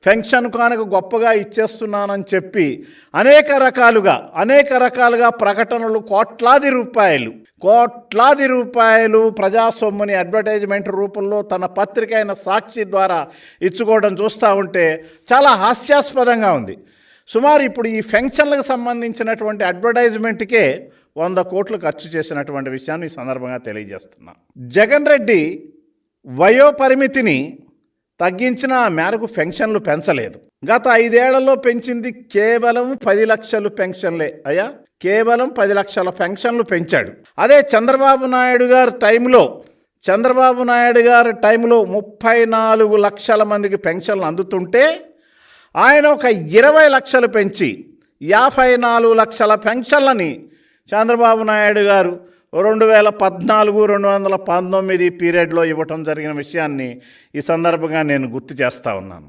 Pension కానుక గొప్పగా ఇచ్చేస్తున్నానని చెప్పి అనేక రకాలుగా ప్రకటనలు కోట్లాది రూపాయలు ప్రజాసొమ్ముని అడ్వర్టైజ్మెంట్ రూపంలో తన పత్రిక అయిన సాక్షి ద్వారా ఇచ్చుకోవడం చూస్తూ ఉంటే చాలా హాస్యాస్పదంగా ఉంది. సుమారు ఇప్పుడు ఈ పెన్షన్లకు సంబంధించినటువంటి అడ్వర్టైజ్మెంట్కే 100 కోట్లు ఖర్చు చేసినటువంటి విషయాన్ని ఈ సందర్భంగా తెలియజేస్తున్నా. జగన్ రెడ్డి వయోపరిమితిని తగ్గించిన మేరకు పెన్షన్లు పెంచలేదు. గత 5 ఏళ్లలో పెంచింది కేవలం 10 లక్షలు పెన్షన్లే అయ్యా, కేవలం 10 లక్షల పెన్షన్లు పెంచాడు. అదే చంద్రబాబు నాయుడు గారి టైంలో 34 లక్షల మందికి పెన్షన్లు అందుతుంటే ఆయన ఒక 20 లక్షలు పెంచి 54 లక్షల పెన్షన్లని చంద్రబాబు నాయుడు గారు 2014-2019 పీరియడ్లో ఇవ్వటం జరిగిన విషయాన్ని ఈ సందర్భంగా నేను గుర్తు చేస్తూ ఉన్నాను.